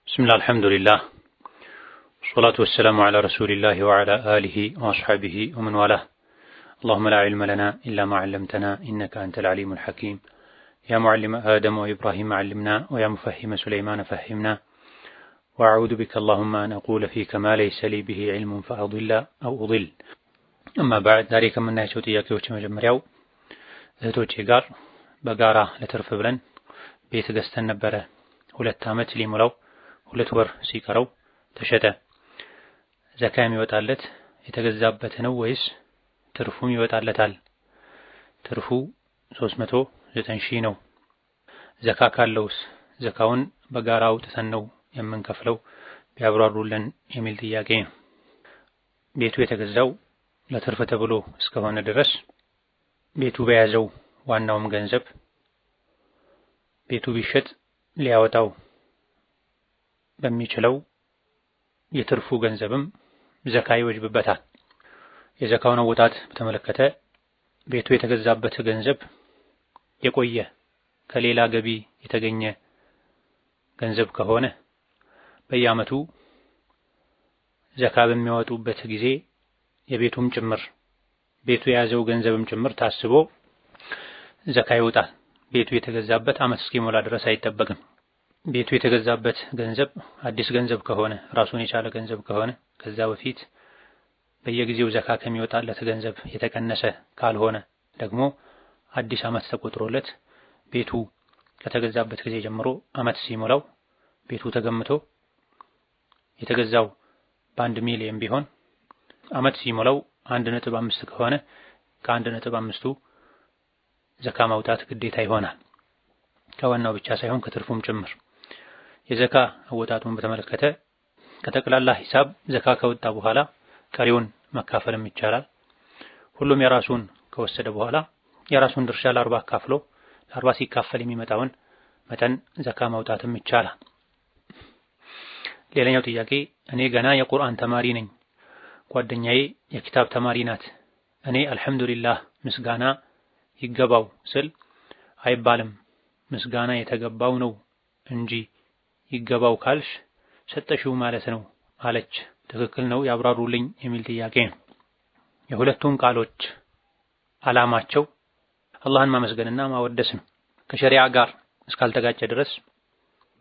بسم الله الحمد لله والصلاة والسلام على رسول الله وعلى آله وأصحابه ومن والاه اللهم لا علم لنا إلا ما علمتنا إنك أنت العليم الحكيم يا معلم آدم وإبراهيم علمنا ويا مفهم سليمان فهمنا وأعوذ بك اللهم أن أقول فيك ما ليس لي به علم فأضل أو أضل أما بعد ذلك من نهاية ጥያቄዎች መጀመሪያው እህቶቼ ጋር በጋራ ለትርፍ ብለን ቤት ገዝተን ነበረ 2 ዓመት ሊሞላው 2 ወር ሲቀረው ተሸጠ። ዘካ የሚወጣለት የተገዛበት ነው ወይስ ትርፉም ይወጣለታል? ትርፉ 309,000 ነው። ዘካ ካለውስ ዘካውን በጋራ አውጥተን ነው የምንከፍለው ቢያብራሩልን የሚል ጥያቄ ነው። ቤቱ የተገዛው ለትርፍ ተብሎ እስከሆነ ድረስ ቤቱ በያዘው ዋናውም ገንዘብ ቤቱ ቢሸጥ ሊያወጣው በሚችለው የትርፉ ገንዘብም ዘካ ይወጅብበታል። የዘካውን አወጣጥ በተመለከተ ቤቱ የተገዛበት ገንዘብ የቆየ ከሌላ ገቢ የተገኘ ገንዘብ ከሆነ በየዓመቱ ዘካ በሚያወጡበት ጊዜ የቤቱም ጭምር ቤቱ የያዘው ገንዘብም ጭምር ታስቦ ዘካ ይወጣል። ቤቱ የተገዛበት ዓመት እስኪሞላ ድረስ አይጠበቅም። ቤቱ የተገዛበት ገንዘብ አዲስ ገንዘብ ከሆነ ራሱን የቻለ ገንዘብ ከሆነ ከዛ በፊት በየጊዜው ዘካ ከሚወጣለት ገንዘብ የተቀነሰ ካልሆነ ደግሞ አዲስ ዓመት ተቆጥሮለት ቤቱ ከተገዛበት ጊዜ ጀምሮ ዓመት ሲሞላው ቤቱ ተገምቶ የተገዛው በ1 ሚሊዮን ቢሆን ዓመት ሲሞላው 1.5 ከሆነ ከ1.5ቱ ዘካ ማውጣት ግዴታ ይሆናል። ከዋናው ብቻ ሳይሆን ከትርፉም ጭምር። የዘካ አወጣጡን በተመለከተ ከጠቅላላ ሂሳብ ዘካ ከወጣ በኋላ ቀሪውን መካፈልም ይቻላል። ሁሉም የራሱን ከወሰደ በኋላ የራሱን ድርሻ ለ40 አካፍሎ ለ40 ሲካፈል የሚመጣውን መጠን ዘካ ማውጣትም ይቻላል። ሌላኛው ጥያቄ እኔ ገና የቁርአን ተማሪ ነኝ፣ ጓደኛዬ የኪታብ ተማሪ ናት። እኔ አልሐምዱሊላህ ምስጋና ይገባው ስል አይባልም ምስጋና የተገባው ነው እንጂ ይገባው ካልሽ ሰጠሽው ማለት ነው አለች። ትክክል ነው ያብራሩልኝ የሚል ጥያቄ ነው። የሁለቱም ቃሎች ዓላማቸው አላህን ማመስገንና ማወደስ ነው። ከሸሪዓ ጋር እስካልተጋጨ ድረስ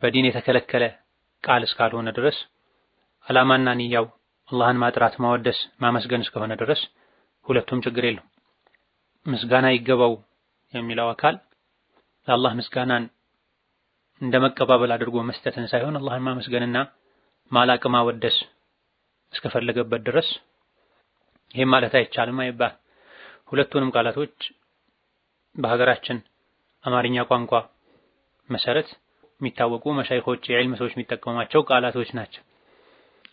በዲን የተከለከለ ቃል እስካልሆነ ድረስ ዓላማና ንያው አላህን ማጥራት ማወደስ ማመስገን እስከሆነ ድረስ ሁለቱም ችግር የለው። ምስጋና ይገባው የሚለው አካል ለአላህ ምስጋናን እንደመቀባበል አድርጎ መስጠትን ሳይሆን አላህን ማመስገንና ማላቅ ማወደስ እስከፈለገበት ድረስ ይሄን ማለት አይቻልም አይባል። ሁለቱንም ቃላቶች በሀገራችን አማርኛ ቋንቋ መሰረት የሚታወቁ መሻይኾች የዕልም ሰዎች የሚጠቀሟቸው ቃላቶች ናቸው።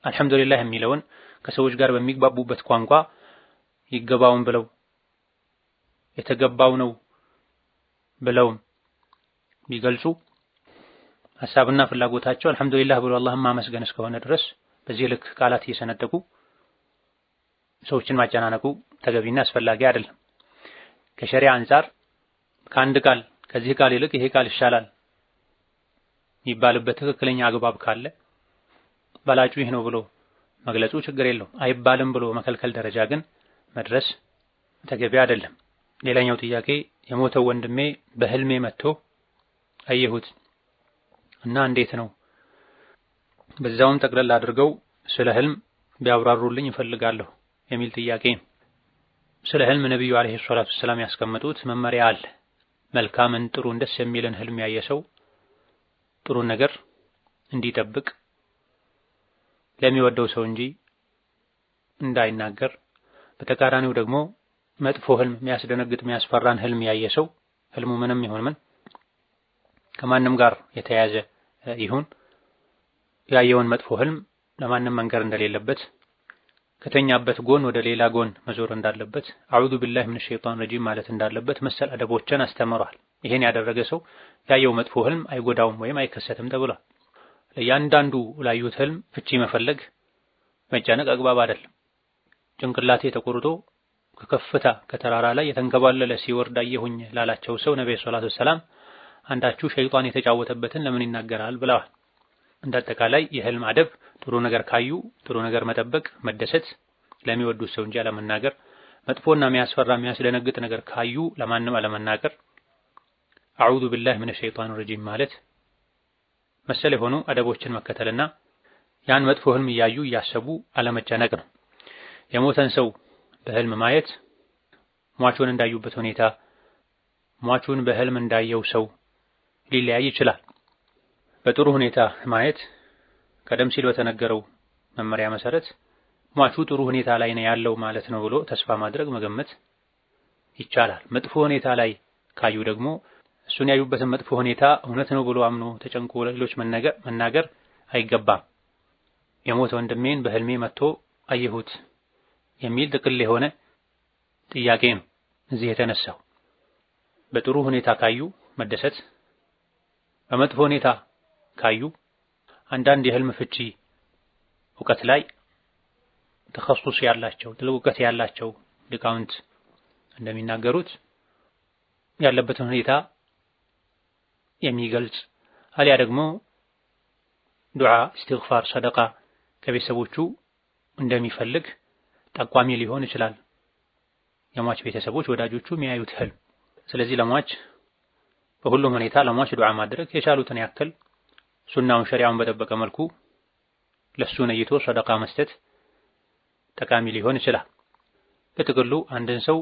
አልሐምዱሊላህ የሚለውን ከሰዎች ጋር በሚግባቡበት ቋንቋ ይገባውን ብለው የተገባው ነው ብለው ቢገልጹ ሐሳብና ፍላጎታቸው አልሐምዱሊላህ ብሎ አላህን ማመስገን እስከሆነ ድረስ በዚህ ልክ ቃላት እየሰነጠቁ ሰዎችን ማጨናነቁ ተገቢና አስፈላጊ አይደለም። ከሸሪዓ አንፃር ከአንድ ቃል ከዚህ ቃል ይልቅ ይሄ ቃል ይሻላል ይባልበት ትክክለኛ አግባብ ካለ በላጩ ይህ ነው ብሎ መግለጹ ችግር የለው። አይባልም ብሎ መከልከል ደረጃ ግን መድረስ ተገቢ አይደለም። ሌላኛው ጥያቄ የሞተው ወንድሜ በህልሜ መጥቶ አየሁት እና እንዴት ነው? በዛውም ጠቅለል አድርገው ስለ ህልም ቢያብራሩልኝ እፈልጋለሁ የሚል ጥያቄ። ስለ ህልም ነብዩ አለይሂ ሰላቱ ሰላም ያስቀመጡት መመሪያ አለ። መልካምን ጥሩን ደስ የሚልን ህልም ያየ ሰው ጥሩ ነገር እንዲጠብቅ ለሚወደው ሰው እንጂ እንዳይናገር፣ በተቃራኒው ደግሞ መጥፎ ህልም የሚያስደነግጥ የሚያስፈራን ህልም ያየ ሰው ህልሙ ምንም ይሁን ምን ከማንም ጋር የተያያዘ ይሁን ያየውን መጥፎ ህልም ለማንም መንገር እንደሌለበት፣ ከተኛበት ጎን ወደ ሌላ ጎን መዞር እንዳለበት፣ አዑዙ ቢላሂ ሚነሽ ሸይጣን ረጂም ማለት እንዳለበት መሰል አደቦችን አስተምሯል። ይሄን ያደረገ ሰው ያየው መጥፎ ህልም አይጎዳውም ወይም አይከሰትም ተብሏል። ለእያንዳንዱ ላዩት ህልም ፍቺ መፈለግ መጨነቅ አግባብ አይደለም። ጭንቅላቴ ተቆርጦ ከከፍታ ከተራራ ላይ የተንከባለለ ሲወርድ አየሁኝ ላላቸው ሰው ነብዩ ሰለላሁ ዐለይሂ ወሰለም አንዳችሁ ሸይጣን የተጫወተበትን ለምን ይናገራል ብለዋል። እንዳጠቃላይ የህልም አደብ ጥሩ ነገር ካዩ ጥሩ ነገር መጠበቅ፣ መደሰት ለሚወዱት ሰው እንጂ አለመናገር፣ መጥፎና የሚያስፈራ የሚያስደነግጥ ነገር ካዩ ለማንም አለመናገር፣ አዑዙ ቢላህ ሚነ ሸይጣን ረጂም ማለት መሰል የሆኑ አደቦችን መከተልና ያን መጥፎ ህልም እያዩ እያሰቡ አለመጨነቅ ነው። የሞተን ሰው በህልም ማየት ሟቹን እንዳዩበት ሁኔታ ሟቹን በህልም እንዳየው ሰው ሊለያይ ይችላል። በጥሩ ሁኔታ ማየት ቀደም ሲል በተነገረው መመሪያ መሰረት ሟቹ ጥሩ ሁኔታ ላይ ነው ያለው ማለት ነው ብሎ ተስፋ ማድረግ መገመት ይቻላል። መጥፎ ሁኔታ ላይ ካዩ ደግሞ እሱን ያዩበትን መጥፎ ሁኔታ እውነት ነው ብሎ አምኖ ተጨንቆ ለሌሎች መናገር አይገባም። የሞተ ወንድሜን በህልሜ መጥቶ አየሁት የሚል ጥቅል የሆነ ጥያቄ ነው እዚህ የተነሳው። በጥሩ ሁኔታ ካዩ መደሰት፣ በመጥፎ ሁኔታ ካዩ አንዳንድ የህልም ፍቺ እውቀት ላይ ተኸሱስ ያላቸው ጥልቅ እውቀት ያላቸው ሊቃውንት እንደሚናገሩት ያለበትን ሁኔታ የሚገልጽ አሊያ ደግሞ ዱዓ፣ ኢስቲግፋር፣ ሰደቃ ከቤተሰቦቹ እንደሚፈልግ ጠቋሚ ሊሆን ይችላል። የሟች ቤተሰቦች ወዳጆቹ የሚያዩት ህልም። ስለዚህ ለሟች በሁሉም ሁኔታ ለሟች ዱዓ ማድረግ የቻሉትን ያክል ሱናውን ሸሪዓውን በጠበቀ መልኩ ለሱ ነይቶ ሰደቃ መስጠት ጠቃሚ ሊሆን ይችላል። በጥቅሉ አንድን ሰው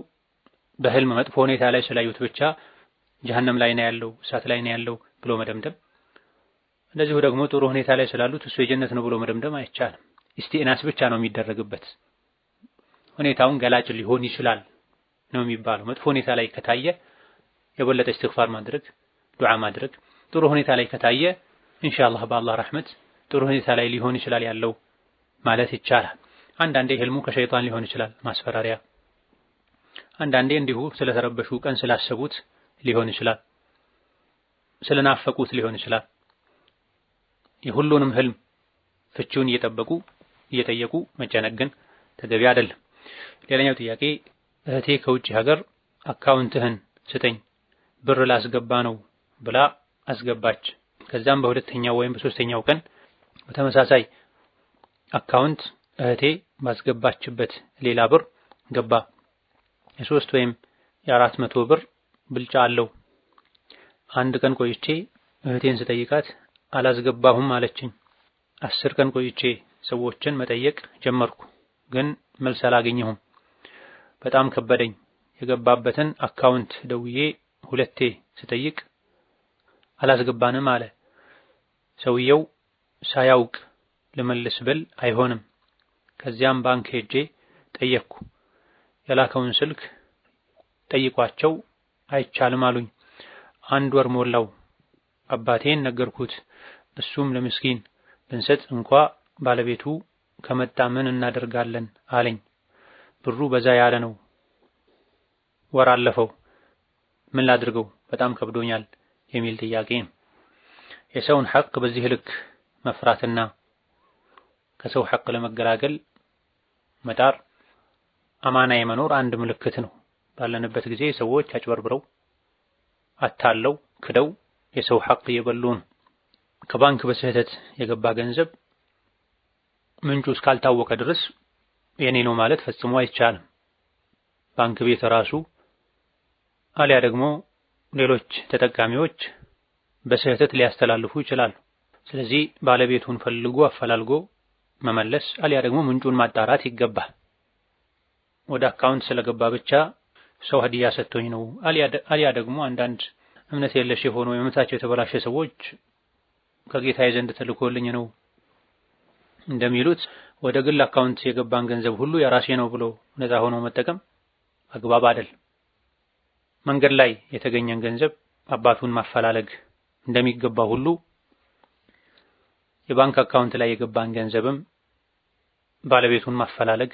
በህልም መጥፎ ሁኔታ ላይ ስላዩት ብቻ ጀሀነም ላይ ነው ያለው እሳት ላይ ነው ያለው ብሎ መደምደም፣ እንደዚሁ ደግሞ ጥሩ ሁኔታ ላይ ስላሉት እሱ የጀነት ነው ብሎ መደምደም አይቻልም። ኢስቲእናስ ብቻ ነው የሚደረግበት። ሁኔታውን ገላጭ ሊሆን ይችላል ነው የሚባለው። መጥፎ ሁኔታ ላይ ከታየ የበለጠ ኢስቲግፋር ማድረግ፣ ዱዓ ማድረግ፣ ጥሩ ሁኔታ ላይ ከታየ ኢንሻአላህ በአላህ ረህመት ጥሩ ሁኔታ ላይ ሊሆን ይችላል ያለው ማለት ይቻላል። አንዳንዴ ህልሙ ከሸይጣን ሊሆን ይችላል ማስፈራሪያ፣ አንዳንዴ እንዲሁ ስለተረበሹ ቀን ስላሰቡት ሊሆን ይችላል፣ ስለናፈቁት ሊሆን ይችላል። የሁሉንም ህልም ፍቺውን እየጠየቁ መጨነቅ ግን ተገቢ አይደለም። ሌላኛው ጥያቄ እህቴ ከውጭ ሀገር አካውንትህን ስጠኝ ብር ላስገባ ነው ብላ አስገባች። ከዛም በሁለተኛው ወይም በሶስተኛው ቀን በተመሳሳይ አካውንት እህቴ ባስገባችበት ሌላ ብር ገባ። የ3 ወይም የ400 ብር ብልጫ አለው። አንድ ቀን ቆይቼ እህቴን ስጠይቃት አላስገባሁም አለችኝ። 10 ቀን ቆይቼ ሰዎችን መጠየቅ ጀመርኩ፣ ግን መልስ አላገኘሁም። በጣም ከበደኝ። የገባበትን አካውንት ደውዬ 2 ስጠይቅ አላስገባንም አለ። ሰውየው ሳያውቅ ልመልስ ብል አይሆንም። ከዚያም ባንክ ሄጄ ጠየቅኩ። የላከውን ስልክ ጠይቋቸው አይቻልም አሉኝ። 1 ወር ሞላው። አባቴን ነገርኩት። እሱም ለምስኪን ብንሰጥ እንኳ ባለቤቱ ከመጣ ምን እናደርጋለን አለኝ። ብሩ በዛ ያለ ነው። ወር አለፈው። ምን ላድርገው? በጣም ከብዶኛል የሚል ጥያቄ ነው። የሰውን ሐቅ በዚህ ልክ መፍራትና ከሰው ሐቅ ለመገላገል መጣር አማና የመኖር አንድ ምልክት ነው። ባለንበት ጊዜ ሰዎች አጭበርብረው አታለው ክደው የሰው ሐቅ እየበሉ ነው። ከባንክ በስህተት የገባ ገንዘብ ምንጩ እስካልታወቀ ድረስ የኔ ነው ማለት ፈጽሞ አይቻልም። ባንክ ቤት ራሱ አሊያ ደግሞ ሌሎች ተጠቃሚዎች በስህተት ሊያስተላልፉ ይችላሉ። ስለዚህ ባለቤቱን ፈልጎ አፈላልጎ መመለስ አሊያ ደግሞ ምንጩን ማጣራት ይገባል። ወደ አካውንት ስለገባ ብቻ ሰው ሀዲያ ሰጥቶኝ ነው አሊያ ደግሞ አንዳንድ እምነት የለሽ የሆኑ የእምነታቸው የተበላሸ ሰዎች ከጌታዬ ዘንድ ተልኮልኝ ነው እንደሚሉት ወደ ግል አካውንት የገባን ገንዘብ ሁሉ የራሴ ነው ብሎ ነፃ ሆኖ መጠቀም አግባብ አይደል። መንገድ ላይ የተገኘን ገንዘብ አባቱን ማፈላለግ እንደሚገባ ሁሉ የባንክ አካውንት ላይ የገባን ገንዘብም ባለቤቱን ማፈላለግ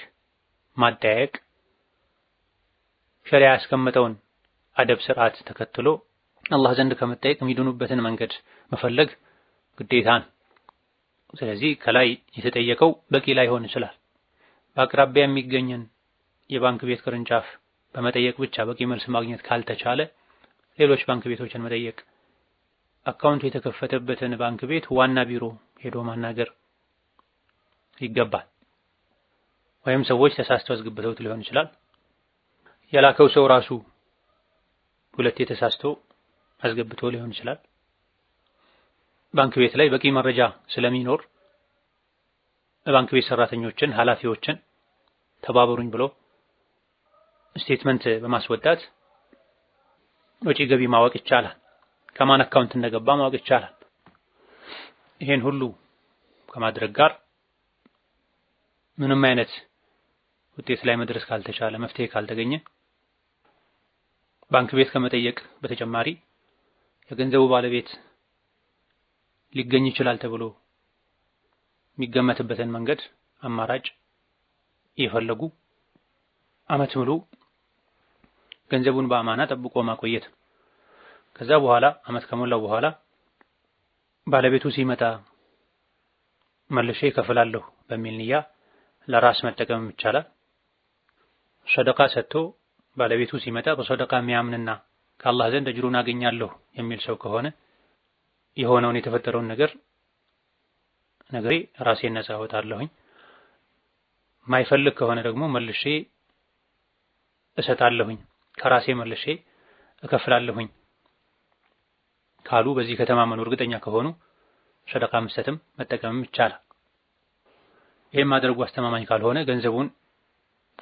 ማጠያየቅ ሸሪዓ ያስቀመጠውን አደብ ስርዓት ተከትሎ አላህ ዘንድ ከመጠየቅ የሚድኑበትን መንገድ መፈለግ ግዴታ ነው። ስለዚህ ከላይ የተጠየቀው በቂ ላይሆን ይችላል። በአቅራቢያ የሚገኘን የባንክ ቤት ቅርንጫፍ በመጠየቅ ብቻ በቂ መልስ ማግኘት ካልተቻለ ሌሎች ባንክ ቤቶችን መጠየቅ፣ አካውንቱ የተከፈተበትን ባንክ ቤት ዋና ቢሮ ሄዶ ማናገር ይገባል። ወይም ሰዎች ተሳስተው አስገብተውት ሊሆን ይችላል። የላከው ሰው ራሱ ሁለቴ ተሳስቶ አስገብቶ ሊሆን ይችላል። ባንክ ቤት ላይ በቂ መረጃ ስለሚኖር ባንክ ቤት ሰራተኞችን፣ ኃላፊዎችን ተባበሩኝ ብሎ ስቴትመንት በማስወጣት ወጪ ገቢ ማወቅ ይቻላል። ከማን አካውንት እንደገባ ማወቅ ይቻላል። ይሄን ሁሉ ከማድረግ ጋር ምንም አይነት ውጤት ላይ መድረስ ካልተቻለ፣ መፍትሄ ካልተገኘ ባንክ ቤት ከመጠየቅ በተጨማሪ የገንዘቡ ባለቤት ሊገኝ ይችላል ተብሎ የሚገመትበትን መንገድ አማራጭ እየፈለጉ ዓመት ሙሉ ገንዘቡን በአማና ጠብቆ ማቆየት። ከዛ በኋላ ዓመት ከሞላው በኋላ ባለቤቱ ሲመጣ መልሼ እከፍላለሁ በሚል ንያ ለራስ መጠቀም ይቻላል። ሰደቃ ሰጥቶ ባለቤቱ ሲመጣ በሰደቃ የሚያምንና ከአላህ ዘንድ እጅሩን አገኛለሁ የሚል ሰው ከሆነ የሆነውን የተፈጠረውን ነገሬ ራሴን ነፃ አወጣለሁኝ፣ ማይፈልግ ከሆነ ደግሞ መልሼ እሰጣለሁኝ፣ ከራሴ መልሼ እከፍላለሁኝ ካሉ በዚህ ከተማመኑ እርግጠኛ ከሆኑ ሰደቃ መስጠትም መጠቀምም ይቻላል። ይሄን ማድረጉ አስተማማኝ ካልሆነ ገንዘቡን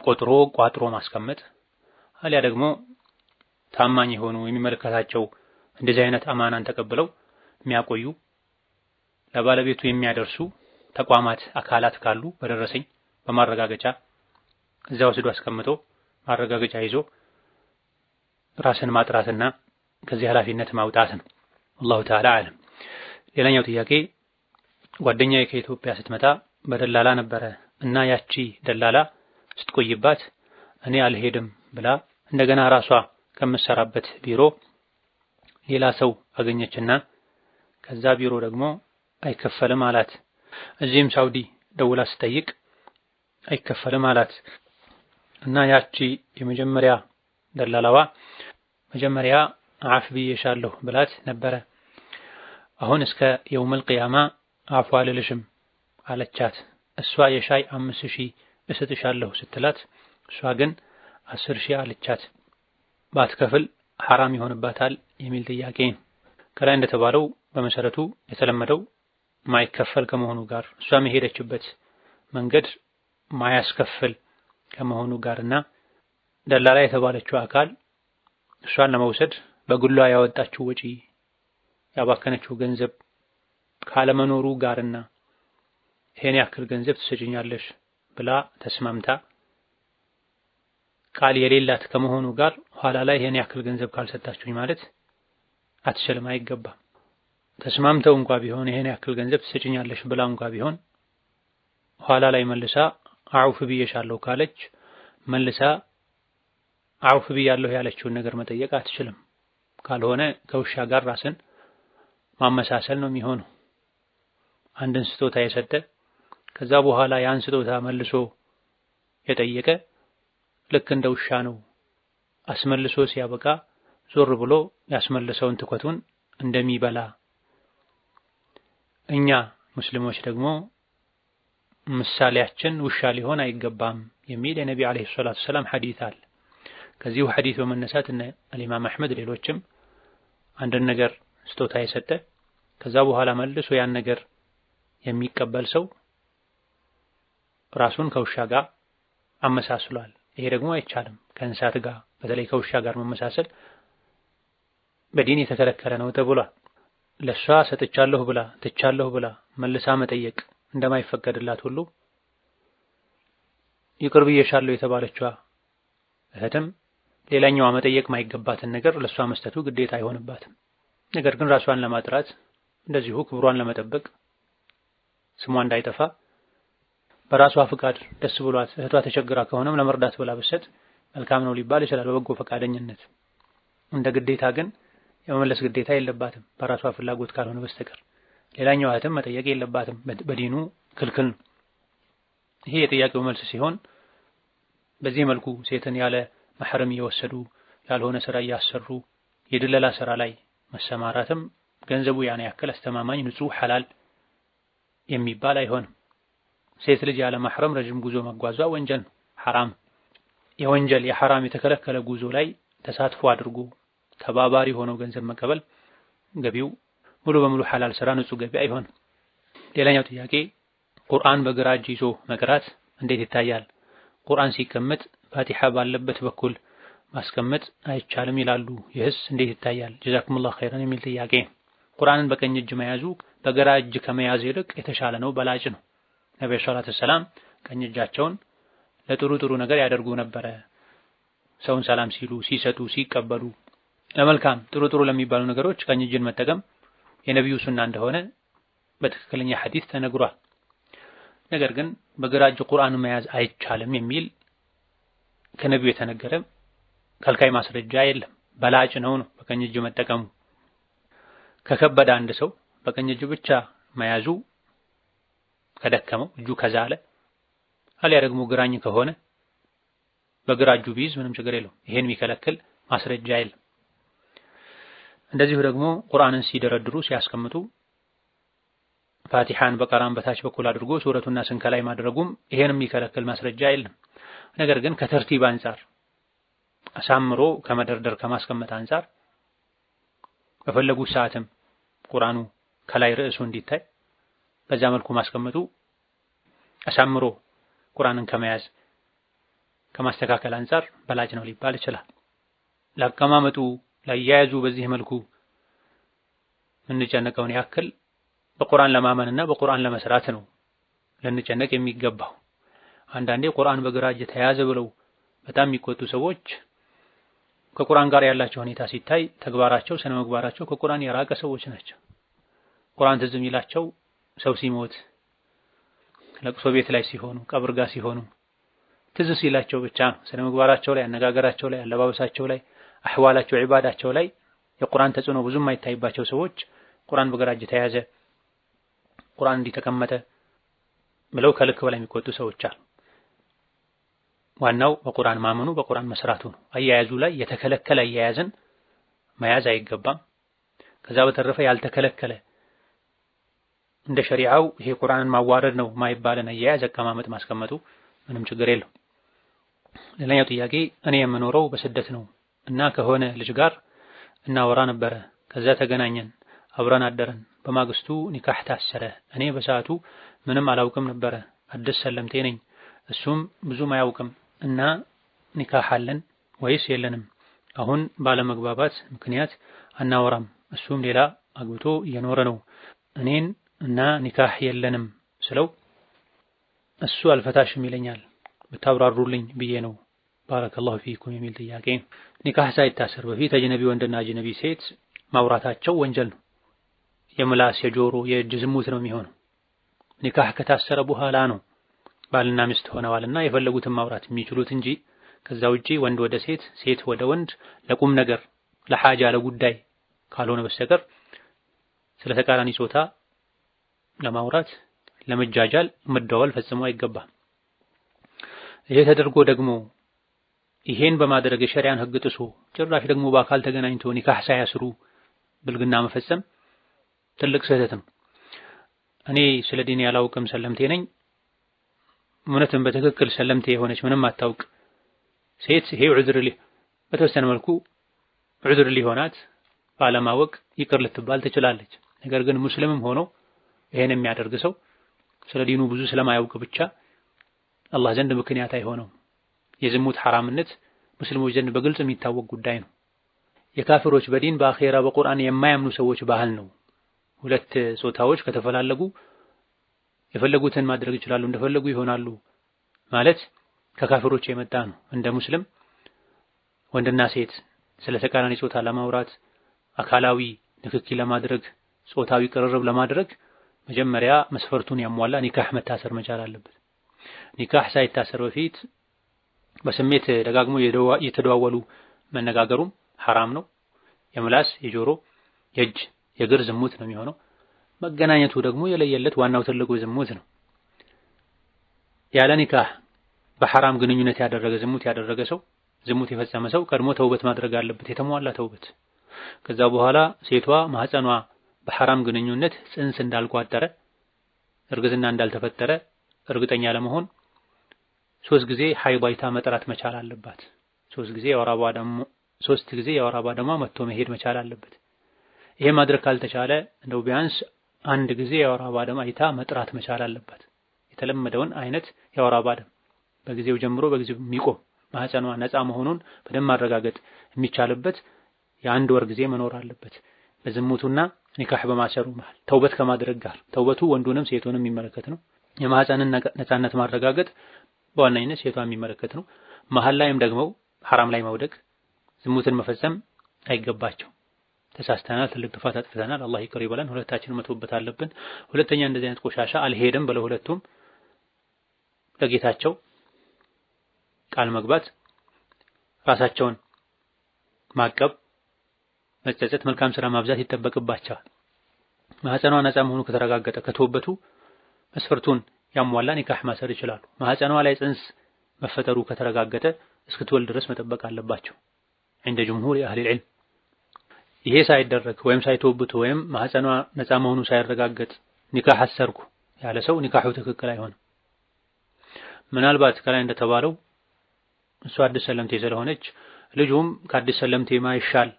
ቆጥሮ ቋጥሮ ማስቀመጥ አሊያ ደግሞ ታማኝ የሆኑ የሚመለከታቸው እንደዚህ አይነት አማናን ተቀብለው የሚያቆዩ ለባለቤቱ የሚያደርሱ ተቋማት፣ አካላት ካሉ በደረሰኝ በማረጋገጫ እዛ ወስዶ አስቀምጦ ማረጋገጫ ይዞ ራስን ማጥራትና ከዚህ ኃላፊነት ማውጣት ነው። والله تعالى አለም። ሌላኛው ጥያቄ ጓደኛዬ ከኢትዮጵያ ስትመጣ በደላላ ነበረ እና ያቺ ደላላ ስትቆይባት እኔ አልሄድም ብላ እንደገና ራሷ ከምትሰራበት ቢሮ ሌላ ሰው አገኘችና ከዛ ቢሮ ደግሞ አይከፈልም አላት። እዚህም ሳውዲ ደውላ ስጠይቅ አይከፈልም አላት እና ያቺ የመጀመሪያ ደላላዋ መጀመሪያ አፍ ብዬሻለሁ ብላት ነበረ። አሁን እስከ የውመል ቂያማ አፉ አልልሽም አለቻት። እሷ የሻይ 5000 እሰጥሻለሁ ስትላት እሷ ግን 10000 አለቻት። ባትከፍል ሐራም ይሆንባታል የሚል ጥያቄ። ከላይ እንደተባለው በመሰረቱ የተለመደው ማይከፈል ከመሆኑ ጋር እሷ መሄደችበት መንገድ ማያስከፍል ከመሆኑ ጋርና ደላላ የተባለችው አካል እሷን ለመውሰድ በግሏ ያወጣችው ወጪ ያባከነችው ገንዘብ ካለመኖሩ ጋርና ይሄን ያክል ገንዘብ ትሰጪኛለሽ ብላ ተስማምታ ቃል የሌላት ከመሆኑ ጋር ኋላ ላይ ይሄን ያክል ገንዘብ ካልሰጣችሁኝ ማለት አትችልም፣ አይገባም። ተስማምተው እንኳን ቢሆን ይሄን ያክል ገንዘብ ትሰጪኛለሽ ብላ እንኳን ቢሆን ኋላ ላይ መልሳ አውፍ ብዬሻለሁ ካለች መልሳ አውፍ ብያለሁ ያለችውን ነገር መጠየቅ አትችልም። ካልሆነ ከውሻ ጋር ራስን ማመሳሰል ነው የሚሆነው። አንድን ስጦታ የሰጠ ከዛ በኋላ ያን ስጦታ መልሶ የጠየቀ ልክ እንደ ውሻ ነው። አስመልሶ ሲያበቃ ዞር ብሎ ያስመለሰውን ትኩረቱን እንደሚበላ እኛ ሙስሊሞች ደግሞ ምሳሌያችን ውሻ ሊሆን አይገባም የሚል የነቢ አለይሂ ሰላቱ ሰላም ሐዲስ አለ። ከዚሁ ሐዲስ በመነሳት እነ ኢማም አህመድ ሌሎችም አንድን ነገር ስጦታ የሰጠ ከዛ በኋላ መልሶ ያን ነገር የሚቀበል ሰው ራሱን ከውሻ ጋር አመሳስሏል። ይሄ ደግሞ አይቻልም። ከእንስሳት ጋር በተለይ ከውሻ ጋር መመሳሰል በዲን የተከለከለ ነው ተብሏል። ለሷ ሰጥቻለሁ ብላ ትቻለሁ ብላ መልሳ መጠየቅ እንደማይፈቀድላት ሁሉ ይቅር ብዬሻለሁ የተባለችዋ እህትም ሌላኛዋ መጠየቅ ማይገባትን ነገር ለሷ መስጠቱ ግዴታ አይሆንባትም። ነገር ግን ራሷን ለማጥራት እንደዚሁ ክብሯን ለመጠበቅ ስሟ እንዳይጠፋ በራሷ ፍቃድ ደስ ብሏት እህቷ ተቸግራ ከሆነም ለመርዳት ብላ ብትሰጥ መልካም ነው ሊባል ይችላል በበጎ ፈቃደኝነት። እንደ ግዴታ ግን የመመለስ ግዴታ የለባትም በራሷ ፍላጎት ካልሆነ በስተቀር። ሌላኛው እህትም መጠየቅ የለባትም፣ በዲኑ ክልክል ነው። ይሄ የጥያቄው መልስ ሲሆን በዚህ መልኩ ሴትን ያለ መሕረም እየወሰዱ ያልሆነ ስራ እያሰሩ የድለላ ስራ ላይ መሰማራትም ገንዘቡ ያን ያክል አስተማማኝ ንጹህ ሐላል የሚባል አይሆንም። ሴት ልጅ ያለ ማህረም ረጅም ጉዞ መጓዟ ወንጀል ነው፣ ሐራም። የወንጀል የሐራም የተከለከለ ጉዞ ላይ ተሳትፎ አድርጎ ተባባሪ ሆኖ ገንዘብ መቀበል ገቢው ሙሉ በሙሉ ሐላል ስራ ንጹህ ገቢ አይሆንም። ሌላኛው ጥያቄ ቁርአን በግራ እጅ ይዞ መቅራት እንዴት ይታያል? ቁርአን ሲቀመጥ ፋቲሓ ባለበት በኩል ማስቀመጥ አይቻልም ይላሉ። ይህስ እንዴት ይታያል? ጀዛኩሙላህ ኸይረን የሚል ጥያቄ። ቁርአንን በቀኝ እጅ መያዙ በግራ እጅ ከመያዝ ይልቅ የተሻለ ነው፣ በላጭ ነው። ነብዩ ሰለላሁ ዐለይሂ ወሰለም ቀኝ እጃቸውን ለጥሩ ጥሩ ነገር ያደርጉ ነበረ። ሰውን ሰላም ሲሉ፣ ሲሰጡ፣ ሲቀበሉ ለመልካም ጥሩ ጥሩ ለሚባሉ ነገሮች ቀኝ እጅን መጠቀም የነብዩ ሱና እንደሆነ በትክክለኛ ሐዲስ ተነግሯል። ነገር ግን በግራ እጅ ቁርአን መያዝ አይቻልም የሚል ከነብዩ የተነገረ ከልካይ ማስረጃ የለም። በላጭ ነው በቀኝ እጅ መጠቀሙ። ከከበደ አንድ ሰው በቀኝ እጅ ብቻ መያዙ ከደከመው እጁ ከዛለ አልያ ደግሞ ግራኝ ከሆነ በግራ እጁ ቢይዝ ምንም ችግር የለውም። ይሄን የሚከለክል ማስረጃ የለም። እንደዚሁ ደግሞ ቁርአንን ሲደረድሩ ሲያስቀምጡ ፋቲሓን በቀራም በታች በኩል አድርጎ ሱረቱና ስን ከላይ ማድረጉም ይሄን የሚከለክል ማስረጃ የለም። ነገር ግን ከተርቲብ አንፃር አሳምሮ ከመደርደር ከማስቀመጥ አንፃር በፈለጉት ሰዓትም ቁርአኑ ከላይ ርዕሱ እንዲታይ በዛ መልኩ ማስቀመጡ አሳምሮ ቁርአንን ከመያዝ ከማስተካከል አንፃር በላጭ ነው ሊባል ይችላል። ለአቀማመጡ ላያያዙ በዚህ መልኩ ምንጨነቀውን ያክል በቁርአን ለማመንና በቁርአን ለመስራት ነው ልንጨነቅ የሚገባው። አንዳንዴ ቁርአን በግራ እጅ ተያዘ ብለው በጣም የሚቆጡ ሰዎች ከቁርአን ጋር ያላቸው ሁኔታ ሲታይ ተግባራቸው፣ ስነ ምግባራቸው ከቁርአን የራቀ ሰዎች ናቸው። ቁርአን ትዝ የሚላቸው ሰው ሲሞት፣ ለቅሶ ቤት ላይ ሲሆኑ፣ ቀብር ጋር ሲሆኑ ትዝ ሲላቸው ብቻ ነው። ስነ ምግባራቸው ላይ፣ አነጋገራቸው ላይ፣ አለባበሳቸው ላይ፣ አህዋላቸው፣ ዒባዳቸው ላይ የቁርአን ተጽዕኖ ብዙም የማይታይባቸው ሰዎች ቁርአን በግራ እጅ ተያዘ፣ ቁርአን እንዲተቀመጠ ብለው ከልክ በላይ የሚቆጡ ሰዎች አሉ። ዋናው በቁርአን ማመኑ በቁርአን መስራቱ ነው። አያያዙ ላይ የተከለከለ አያያዝን መያዝ አይገባም። ከዛ በተረፈ ያልተከለከለ እንደ ሸሪዓው ይሄ ቁርአንን ማዋረድ ነው ማይባልን አያያዝ አቀማመጥ ማስቀመጡ ምንም ችግር የለው። ሌላኛው ጥያቄ እኔ የምኖረው በስደት ነው እና ከሆነ ልጅ ጋር እናወራ ነበረ። ከዛ ተገናኘን፣ አብረን አደረን። በማግስቱ ኒካህ ታሰረ። እኔ በሰዓቱ ምንም አላውቅም ነበረ፣ አዲስ ሰለምቴ ነኝ። እሱም ብዙም አያውቅም እና ኒካህ አለን ወይስ የለንም? አሁን ባለመግባባት ምክንያት አናወራም። እሱም ሌላ አግብቶ እየኖረ ነው። እኔን እና ኒካህ የለንም ስለው እሱ አልፈታሽም ይለኛል። ብታብራሩልኝ ብዬ ነው። ባረከላሁ ፊኩም የሚል ጥያቄ። ኒካህ ሳይታሰር በፊት አጅነቢ ወንድና አጅነቢ ሴት ማውራታቸው ወንጀል ነው። የምላስ የጆሮ የእጅ ዝሙት ነው የሚሆነው። ኒካህ ከታሰረ በኋላ ነው ባልና ሚስት ሆነዋልና የፈለጉትን ማውራት የሚችሉት እንጂ ከዛ ውጪ ወንድ ወደ ሴት፣ ሴት ወደ ወንድ ለቁም ነገር ለሐጃ ለጉዳይ ካልሆነ በስተቀር ስለ ተቃራኒ ጾታ ለማውራት ለመጃጃል መደወል ፈጽሞ አይገባም። ይሄ ተደርጎ ደግሞ ይሄን በማድረግ የሸሪዓን ሕግ ጥሶ ጭራሽ ደግሞ በአካል ተገናኝቶ ኒካህ ሳያስሩ ብልግና መፈጸም ትልቅ ስህተት ነው። እኔ ስለ ዲን ያላውቅም ሰለምቴ ነኝ፣ እውነትም በትክክል ሰለምቴ የሆነች ምንም አታውቅ ሴት ይሄ ዑዝር በተወሰነ መልኩ ዑዝር ሊሆናት ባለማወቅ ይቅር ልትባል ትችላለች። ነገር ግን ሙስሊምም ሆኖ ይሄን የሚያደርግ ሰው ስለ ዲኑ ብዙ ስለማያውቅ ብቻ አላህ ዘንድ ምክንያት አይሆነውም። የዝሙት ሐራምነት ሙስሊሞች ዘንድ በግልጽ የሚታወቅ ጉዳይ ነው። የካፊሮች በዲን በአኼራ በቁርአን የማያምኑ ሰዎች ባህል ነው። ሁለት ጾታዎች ከተፈላለጉ የፈለጉትን ማድረግ ይችላሉ፣ እንደፈለጉ ይሆናሉ ማለት ከካፊሮች የመጣ ነው። እንደ ሙስሊም ወንድና ሴት ስለ ተቃራኒ ጾታ ለማውራት፣ አካላዊ ንክኪ ለማድረግ፣ ጾታዊ ቅርርብ ለማድረግ መጀመሪያ መስፈርቱን ያሟላ ኒካህ መታሰር መቻል አለበት። ኒካህ ሳይታሰር በፊት በስሜት ደጋግሞ የተደዋወሉ መነጋገሩም ሐራም ነው። የምላስ የጆሮ የእጅ የእግር ዝሙት ነው የሚሆነው። መገናኘቱ ደግሞ የለየለት ዋናው ትልቁ ዝሙት ነው። ያለ ኒካህ በሐራም ግንኙነት ያደረገ ዝሙት ያደረገ ሰው ዝሙት የፈጸመ ሰው ቀድሞ ተውበት ማድረግ አለበት፣ የተሟላ ተውበት። ከዛ በኋላ ሴቷ ማህፀኗ በሐራም ግንኙነት ጽንስ እንዳልቋጠረ እርግዝና እንዳልተፈጠረ እርግጠኛ ለመሆን 3 ጊዜ ሐይድ አይታ መጥራት መቻል አለባት። 3 ጊዜ የወር አበባ ደሟ መጥቶ መሄድ መቻል አለበት። ይሄ ማድረግ ካልተቻለ እንደው ቢያንስ 1 ጊዜ የወር አበባ ደም አይታ መጥራት መቻል አለባት። የተለመደውን አይነት የወር አበባ ደም በጊዜው ጀምሮ በጊዜው የሚቆም ማህፀኗ ነፃ መሆኑን በደም ማረጋገጥ የሚቻልበት የ1 ወር ጊዜ መኖር አለበት። በዝሙቱና ኒካህ በማሰሩ መሃል ተውበት ከማድረግ ጋር ተውበቱ ወንዱንም ሴቱንም የሚመለከት ነው። የማህፀንን ነፃነት ማረጋገጥ በዋናነት ሴቷን የሚመለከት ነው። መሃል ላይም ደግሞ ሐራም ላይ መውደቅ ዝሙትን መፈጸም አይገባቸው። ተሳስተናል፣ ትልቅ ጥፋት አጥፍተናል፣ አላህ ይቅር ይበለን፣ ሁለታችንም መተውበት አለብን። ሁለተኛ እንደዚህ አይነት ቆሻሻ አልሄድም ብለው ሁለቱም ለጌታቸው ቃል መግባት፣ ራሳቸውን ማቀብ፣ መጸጸት፣ መልካም ስራ ማብዛት ይጠበቅባቸዋል። ማህፀኗ ነፃ መሆኑ ከተረጋገጠ ከተወበቱ መስፈርቱን ያሟላ ኒካህ ማሰር ይችላሉ። ማህፀኗ ላይ ጽንስ መፈጠሩ ከተረጋገጠ እስክትወልድ ድረስ መጠበቅ አለባቸው እንደ ጅምሁር የአህሊ ዒልም። ይሄ ሳይደረግ ወይም ሳይተወብቱ ወይም ማህፀኗ ነፃ መሆኑ ሳይረጋገጥ ኒካህ አሰርኩ ያለ ሰው ኒካሁ ትክክል አይሆንም። ምናልባት ከላይ እንደተባለው እሷ አዲስ ሰለምቴ ስለሆነች ልጁም ከአዲስ ሰለምቴ ማይሻል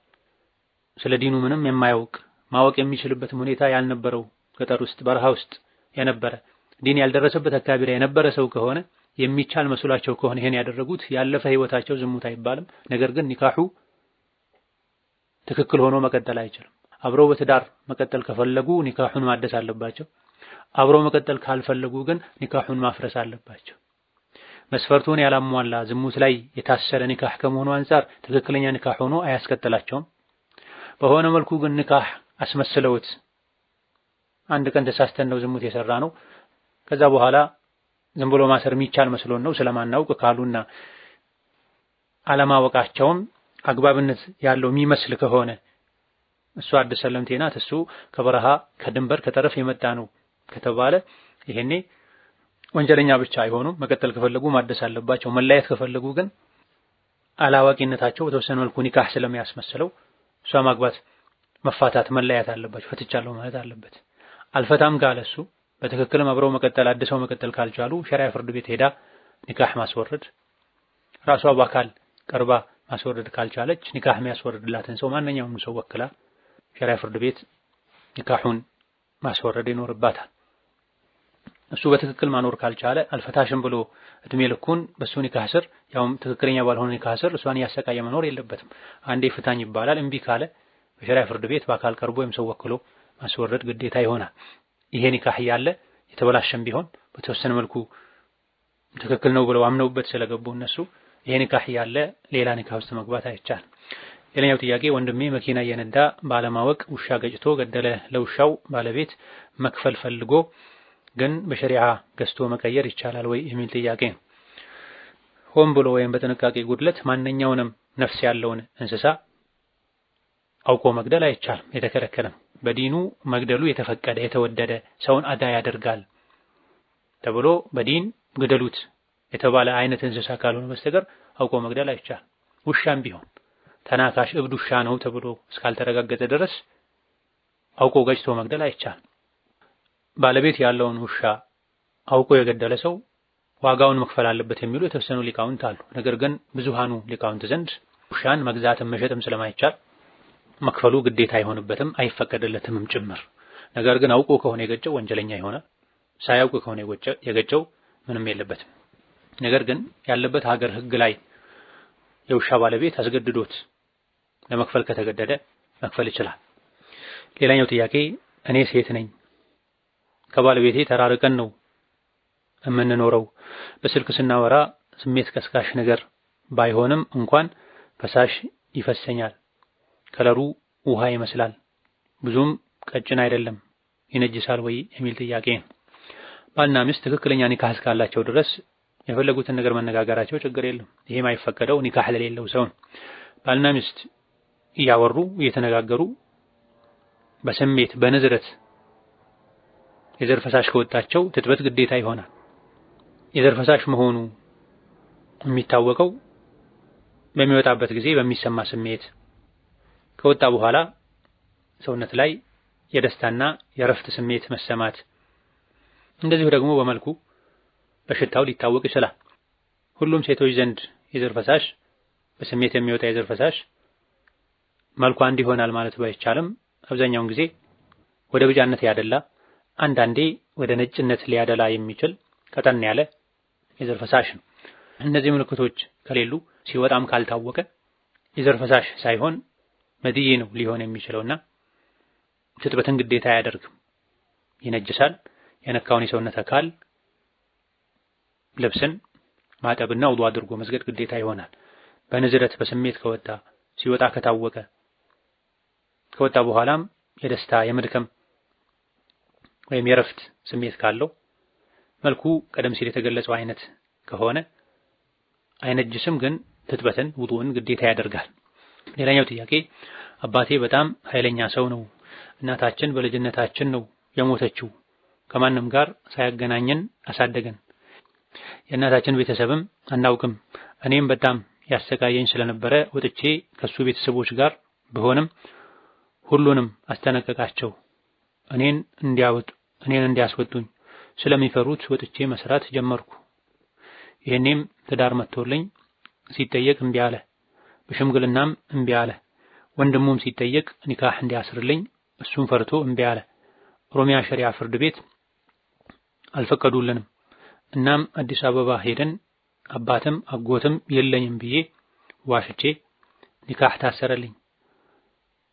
ስለ ዲኑ ምንም የማያውቅ ማወቅ የሚችልበትም ሁኔታ ያልነበረው ገጠር ውስጥ በረሃ ውስጥ የነበረ ዲን ያልደረሰበት አካባቢ ላይ የነበረ ሰው ከሆነ የሚቻል መስሏቸው ከሆነ ይሄን ያደረጉት ያለፈ ህይወታቸው ዝሙት አይባልም። ነገር ግን ኒካሁ ትክክል ሆኖ መቀጠል አይችልም። አብረው በትዳር መቀጠል ከፈለጉ ኒካሁን ማደስ አለባቸው። አብረው መቀጠል ካልፈለጉ ግን ኒካሁን ማፍረስ አለባቸው። መስፈርቱን ያላሟላ ዝሙት ላይ የታሰረ ኒካህ ከመሆኑ አንፃር ትክክለኛ ኒካህ ሆኖ አያስቀጥላቸውም። በሆነ መልኩ ግን ኒካህ አስመስለውት አንድ ቀን ተሳስተን ነው ዝሙት የሰራ ነው ከዛ በኋላ ዝም ብሎ ማሰር የሚቻል መስሎን ነው ስለማናውቅ ካሉና አለማወቃቸውም አግባብነት ያለው የሚመስል ከሆነ እሱ አዲስ ሰለምቴ ናት እሱ ከበረሃ ከድንበር ከጠረፍ የመጣ ነው ከተባለ ይሄኔ ወንጀለኛ ብቻ አይሆኑም። መቀጠል ከፈለጉ ማደስ አለባቸው። መለያየት ከፈለጉ ግን አላዋቂነታቸው በተወሰነ መልኩ ኒካህ ስለሚያስመስለው እሷ ማግባት መፋታት መለያየት አለባቸው። ፈትቻለሁ ማለት አለበት። አልፈታም ካለ እሱ በትክክልም አብረው መቀጠል አድሰው መቀጠል ካልቻሉ ሸሪዓ ፍርድ ቤት ሄዳ ኒካህ ማስወረድ፣ ራሷ በአካል ቀርባ ማስወረድ ካልቻለች ኒካህ የሚያስወርድላትን ሰው ማንኛውም ሰው ወክላ ሸሪዓ ፍርድ ቤት ኒካሁን ማስወረድ ይኖርባታል። እሱ በትክክል ማኖር ካልቻለ አልፈታሽም ብሎ እድሜ ልኩን በሱ ኒካህ ስር ያውም ትክክለኛ ባልሆነ ኒካህ ስር እሷን ያሰቃየ መኖር የለበትም። አንዴ ፍታኝ ይባላል። እምቢ ካለ በሸሪዓ ፍርድ ቤት በአካል ቀርቦ ወይም ሰው ወክሎ ማስወረድ ግዴታ ይሆናል። ይሄ ኒካህ ያለ የተበላሸም ቢሆን በተወሰነ መልኩ ትክክል ነው ብለው አምነውበት ስለገቡ እነሱ ይሄ ኒካህ ያለ ሌላ ኒካህ ውስጥ መግባት አይቻልም። ሌላኛው ጥያቄ ወንድሜ መኪና እየነዳ ባለማወቅ ውሻ ገጭቶ ገደለ። ለውሻው ባለቤት መክፈል ፈልጎ ግን በሸሪዓ ገዝቶ መቀየር ይቻላል ወይ የሚል ጥያቄ ነው። ሆን ብሎ ወይም በጥንቃቄ ጉድለት ማንኛውንም ነፍስ ያለውን እንስሳ አውቆ መግደል አይቻልም፣ የተከለከለ ነው። በዲኑ መግደሉ የተፈቀደ የተወደደ ሰውን አዳ ያደርጋል ተብሎ በዲን ግደሉት የተባለ አይነት እንስሳ ካልሆነ በስተቀር አውቆ መግደል አይቻልም። ውሻም ቢሆን ተናካሽ እብድ ውሻ ነው ተብሎ እስካልተረጋገጠ ድረስ አውቆ ገጭቶ መግደል አይቻልም። ባለቤት ያለውን ውሻ አውቆ የገደለ ሰው ዋጋውን መክፈል አለበት የሚሉ የተወሰኑ ሊቃውንት አሉ። ነገር ግን ብዙሃኑ ሊቃውንት ዘንድ ውሻን መግዛትም መሸጥም ስለማይቻል መክፈሉ ግዴታ አይሆንበትም አይፈቀድለትም ጭምር። ነገር ግን አውቆ ከሆነ የገጨው ወንጀለኛ ይሆናል። ሳያውቅ ከሆነ የገጨው ምንም የለበትም። ነገር ግን ያለበት ሀገር ሕግ ላይ የውሻ ባለቤት አስገድዶት ለመክፈል ከተገደደ መክፈል ይችላል። ሌላኛው ጥያቄ እኔ ሴት ነኝ፣ ከባለቤቴ ተራርቀን ነው የምንኖረው። በስልክ ስናወራ ስሜት ቀስቃሽ ነገር ባይሆንም እንኳን ፈሳሽ ይፈሰኛል፣ ከለሩ ውሃ ይመስላል፣ ብዙም ቀጭን አይደለም፣ ይነጅሳል ወይ የሚል ጥያቄ ነው። ባልና ሚስት ትክክለኛ ኒካህ እስካላቸው ድረስ የፈለጉትን ነገር መነጋገራቸው ችግር የለም። ይሄ የማይፈቀደው ኒካህ ለሌለው ሰው ነው። ባልና ሚስት እያወሩ እየተነጋገሩ በስሜት በንዝረት የዘር ፈሳሽ ከወጣቸው ትጥበት ግዴታ ይሆናል። የዘር ፈሳሽ መሆኑ የሚታወቀው በሚወጣበት ጊዜ በሚሰማ ስሜት ከወጣ በኋላ ሰውነት ላይ የደስታና የረፍት ስሜት መሰማት፣ እንደዚሁ ደግሞ በመልኩ በሽታው ሊታወቅ ይችላል። ሁሉም ሴቶች ዘንድ የዘር ፈሳሽ በስሜት የሚወጣ የዘር ፈሳሽ መልኩ አንድ ይሆናል ማለት ባይቻልም አብዛኛውን ጊዜ ወደ ቢጫነት ያደላ አንዳንዴ ወደ ነጭነት ሊያደላ የሚችል ቀጠን ያለ የዘር ፈሳሽ ነው። እነዚህ ምልክቶች ከሌሉ ሲወጣም ካልታወቀ የዘር ፈሳሽ ሳይሆን መድይ ነው ሊሆን የሚችለውና ትጥበትን ግዴታ አያደርግም። ይነጅሳል። የነካውን የሰውነት አካል ልብስን ማጠብና ውዱእ አድርጎ መስገድ ግዴታ ይሆናል። በንዝረት በስሜት ከወጣ ሲወጣ ከታወቀ ከወጣ በኋላም የደስታ የመድከም ወይም የረፍት ስሜት ካለው መልኩ ቀደም ሲል የተገለጸው አይነት ከሆነ አይነጅስም፣ ግን ትጥበትን ውዱእን ግዴታ ያደርጋል። ሌላኛው ጥያቄ አባቴ በጣም ኃይለኛ ሰው ነው። እናታችን በልጅነታችን ነው የሞተችው። ከማንም ጋር ሳያገናኘን አሳደገን። የእናታችን ቤተሰብም አናውቅም። እኔም በጣም ያሰቃየኝ ስለነበረ ወጥቼ ከሱ ቤተሰቦች ጋር ብሆንም ሁሉንም አስጠነቀቃቸው። እኔን እንዲያስወጡኝ ስለሚፈሩት ወጥቼ መስራት ጀመርኩ። ይሄኔም ትዳር መጥቶልኝ ሲጠየቅ እምቢ አለ። በሽምግልናም እምቢ አለ። ወንድሙም ሲጠየቅ ኒካህ እንዲያስርልኝ እሱም ፈርቶ እምቢ አለ። ኦሮሚያ ሸሪዓ ፍርድ ቤት አልፈቀዱልንም። እናም አዲስ አበባ ሄደን አባትም አጎትም የለኝም ብዬ ዋሽቼ ኒካህ ታሰረልኝ።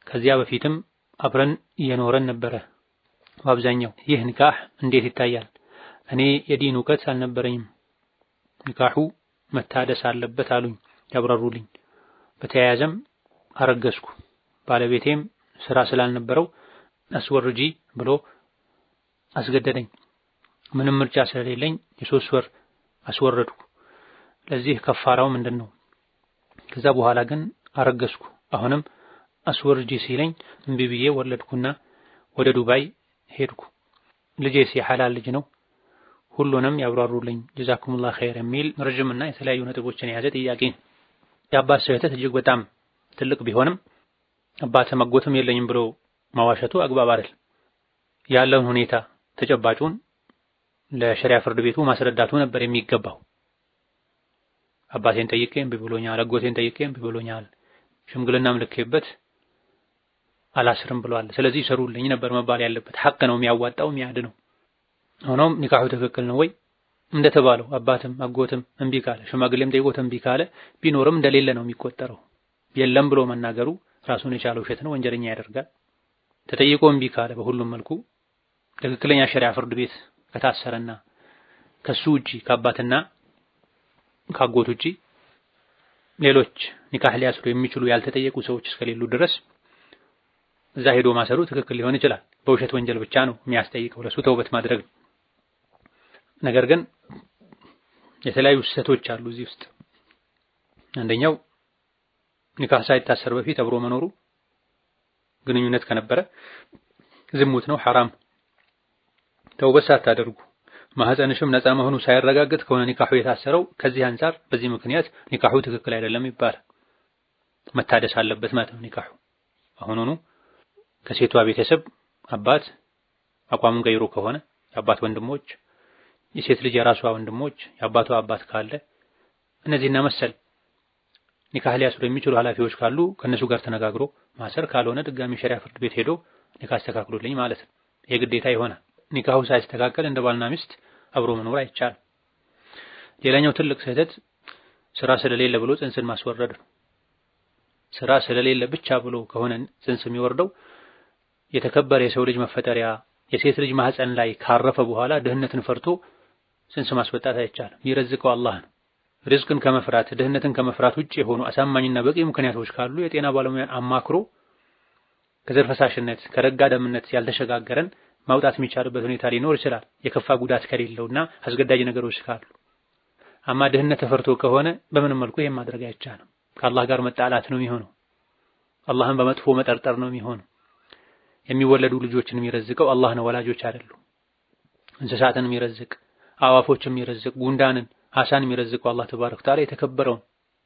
ከዚያ በፊትም አብረን እየኖረን ነበረ። በአብዛኛው ይህ ኒካህ እንዴት ይታያል? እኔ የዲን እውቀት አልነበረኝም። ኒካሁ መታደስ አለበት አሉኝ፣ ያብራሩልኝ። በተያያዘም አረገዝኩ። ባለቤቴም ስራ ስላልነበረው አስወርጂ ብሎ አስገደደኝ። ምንም ምርጫ ስለሌለኝ የ3 ወር አስወረድኩ። ለዚህ ከፋራው ምንድነው? ከዛ በኋላ ግን አረገዝኩ። አሁንም አስወርጂ ሲለኝ እምቢ ብዬ ወለድኩና ወደ ዱባይ ሄድኩ። ልጄስ የሐላል ልጅ ነው? ሁሉንም ያብራሩልኝ ጀዛኩሙላህ ኸይር የሚል ረጅምና የተለያዩ ነጥቦችን የያዘ ጥያቄ። የአባት ስህተት እጅግ በጣም ትልቅ ቢሆንም አባትም አጎትም የለኝም ብሎ ማዋሸቱ አግባብ አይደል። ያለውን ሁኔታ ተጨባጩን ለሸሪዓ ፍርድ ቤቱ ማስረዳቱ ነበር የሚገባው። አባቴን ጠይቄ እምቢ ብሎኛል፣ አጎቴን ጠይቄ እምቢ ብሎኛል፣ ሽምግልናም ልኬበት አላስርም ብሏል፣ ስለዚህ ሰሩልኝ ነበር መባል ያለበት። ሐቅ ነው የሚያዋጣው የሚያድነው። ሆኖም ኒካሁ ትክክል ነው ወይ እንደተባለው አባትም አጎትም እምቢ ካለ ሽማግሌም ጠይቆት እምቢ ካለ ቢኖርም እንደሌለ ነው የሚቆጠረው። የለም ብሎ መናገሩ ራሱን የቻለ ውሸት ነው፣ ወንጀለኛ ያደርጋል። ተጠይቆ እምቢ ካለ በሁሉም መልኩ ትክክለኛ ሸሪዓ ፍርድ ቤት ከታሰረና ከሱ ውጪ ከአባትና ካጎት ውጪ ሌሎች ኒካህ ሊያስሩ የሚችሉ ያልተጠየቁ ሰዎች እስከሌሉ ድረስ እዛ ሄዶ ማሰሩ ትክክል ሊሆን ይችላል። በውሸት ወንጀል ብቻ ነው የሚያስጠይቀው፣ ለሱ ተውበት ማድረግ ነው። ነገር ግን የተለያዩ ስህተቶች አሉ እዚህ ውስጥ። አንደኛው ኒካህ ሳይታሰር በፊት አብሮ መኖሩ ግንኙነት ከነበረ ዝሙት ነው፣ ሐራም። ተውበት ሳታደርጉ ማህፀንሽም ነፃ መሆኑ ሳይረጋገጥ ከሆነ ኒካሁ የታሰረው ከዚህ አንፃር በዚህ ምክንያት ኒካሁ ትክክል አይደለም ይባላል። መታደስ አለበት ማለት ነው ኒካሁ። አሁኑኑ ከሴቷ ቤተሰብ አባት አቋሙን ቀይሮ ከሆነ የአባት ወንድሞች፣ የሴት ልጅ የራሷ ወንድሞች፣ የአባቷ አባት ካለ እነዚህና መሰል ኒካህ ሊያስሩ የሚችሉ ኃላፊዎች ካሉ ከነሱ ጋር ተነጋግሮ ማሰር፣ ካልሆነ ድጋሚ ሸሪዓ ፍርድ ቤት ሄዶ ኒካህ አስተካክሉልኝ ማለት ነው። የግዴታ ይሆናል። ኒካሁ ሳይስተካከል እንደ ባልና ሚስት አብሮ መኖር አይቻልም። ሌላኛው ትልቅ ስህተት ስራ ስለሌለ ብሎ ጽንስን ማስወረድ ነው። ስራ ስለሌለ ብቻ ብሎ ከሆነ ጽንስ የሚወርደው የተከበረ የሰው ልጅ መፈጠሪያ የሴት ልጅ ማህፀን ላይ ካረፈ በኋላ ድህነትን ፈርቶ ጽንስ ማስወጣት አይቻልም። የሚረዝቀው አላህ ነው። ሪዝቅን ከመፍራት ድህነትን ከመፍራት ውጪ የሆኑ አሳማኝና በቂ ምክንያቶች ካሉ የጤና ባለሙያን አማክሮ ከዘር ፈሳሽነት ከረጋ ደምነት ያልተሸጋገረን ማውጣት የሚቻልበት ሁኔታ ሊኖር ይችላል፣ የከፋ ጉዳት ከሌለውና አስገዳጅ ነገሮች ካሉ። አማ ድህነት ተፈርቶ ከሆነ በምንም መልኩ ይሄን ማድረግ አይቻልም። ከአላህ ጋር መጣላት ነው የሚሆነው። አላህን በመጥፎ መጠርጠር ነው የሚሆነው። የሚወለዱ ልጆችን የሚረዝቀው አላህ ነው፣ ወላጆች አይደሉም። እንስሳትን የሚረዝቅ አዋፎችን የሚረዝቅ ጉንዳንን አሳን የሚረዝቀው አላህ ተባረከ ወተዓላ የተከበረውን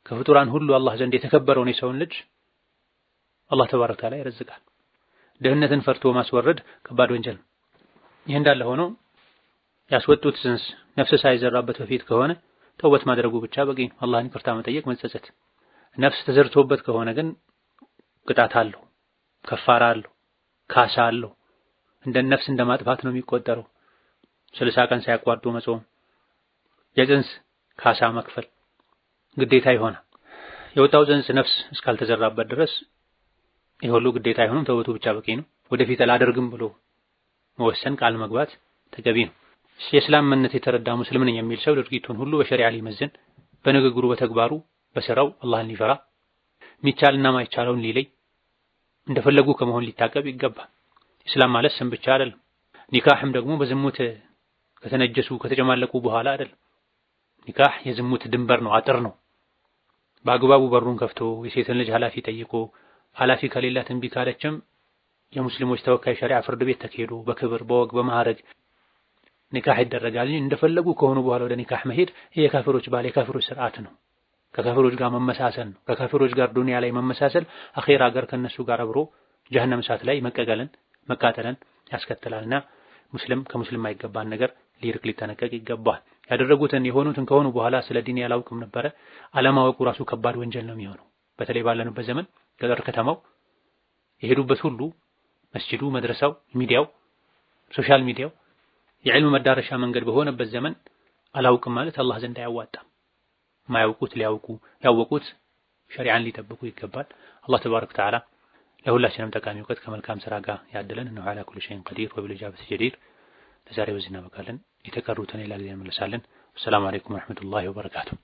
ከፍጡራን ሁሉ አላህ ዘንድ የተከበረውን የሰውን ልጅ አላህ ተባረከ ወተዓላ ይረዝቃል። ድህነትን ፈርቶ ማስወረድ ከባድ ወንጀል ነው። ይህ እንዳለ ሆኖ ያስወጡት ጽንስ ነፍስ ሳይዘራበት በፊት ከሆነ ተውበት ማድረጉ ብቻ በቂ ነው። አላህን ይቅርታ መጠየቅ መጸጸት። ነፍስ ተዘርቶበት ከሆነ ግን ቅጣት አለው፣ ከፋራ አለው፣ ካሳ አለው። እንደ ነፍስ እንደማጥፋት ነው የሚቆጠረው። 60 ቀን ሳያቋርጡ መጾም፣ የጽንስ ካሳ መክፈል ግዴታ ይሆናል። የወጣው ጽንስ ነፍስ እስካልተዘራበት ድረስ ይህ ሁሉ ግዴታ አይሆንም፣ ተውበቱ ብቻ በቂ ነው። ወደፊት አላደርግም ብሎ መወሰን ቃል መግባት ተገቢ ነው። የእስላም እምነት የተረዳ ሙስሊም ነኝ የሚል ሰው ድርጊቱን ሁሉ በሸሪዓ ሊመዝን፣ በንግግሩ፣ በተግባሩ፣ በስራው አላህን ሊፈራ፣ የሚቻልና ማይቻለውን ሊለይ፣ እንደፈለጉ ከመሆን ሊታቀብ ይገባል። እስላም ማለት ስም ብቻ አይደለም። ኒካህም ደግሞ በዝሙት ከተነጀሱ ከተጨማለቁ በኋላ አይደለም። ኒካህ የዝሙት ድንበር ነው፣ አጥር ነው። በአግባቡ በሩን ከፍቶ የሴትን ልጅ ኃላፊ ጠይቆ ኃላፊ ከሌላት እምቢ ካለችም የሙስሊሞች ተወካይ ሸሪዓ ፍርድ ቤት ተካሄዶ በክብር በወግ በማዕረግ ኒካህ ይደረጋል። እንደፈለጉ ከሆኑ በኋላ ወደ ኒካህ መሄድ ይሄ የካፊሮች ባል የካፊሮች ስርዓት ነው። ከካፊሮች ጋር መመሳሰል ነው። ከካፊሮች ጋር ዱንያ ላይ መመሳሰል አኺራ ጋር ከነሱ ጋር አብሮ ጀሀነም እሳት ላይ መቃጠልን ያስከትላልና ሙስሊም ከሙስሊም የማይገባን ነገር ሊርቅ ሊጠነቀቅ ይገባል። ያደረጉትን የሆኑትን ከሆኑ በኋላ ስለ ዲን ያላውቅም ነበረ አለማወቁ ራሱ ከባድ ወንጀል ነው የሚሆነው። በተለይ ባለንበት ዘመን ገጠር ከተማው የሄዱበት ሁሉ መስጂዱ፣ መድረሳው፣ ሚዲያው፣ ሶሻል ሚዲያው የዕልም መዳረሻ መንገድ በሆነበት ዘመን አላውቅም ማለት አላህ ዘንድ አያዋጣም። ማያውቁት ሊያውቁ፣ ያወቁት ሸሪዓን ሊጠብቁ ይገባል። አላህ ተባረከ ወተዓላ ለሁላችንም ጠቃሚ እውቀት ከመልካም ስራ ጋር ያድለን። እነሆ ዐላ ኩሊ ሸይኢን ቀዲር ወቢልኢጃበቲ ጀዲር። ለዛሬ በዚህ እናበቃለን። የተቀሩትን ሌላ ጊዜ እንመለሳለን። ሰላም አለይኩም ወረሕመቱላሂ ወበረካቱሁ።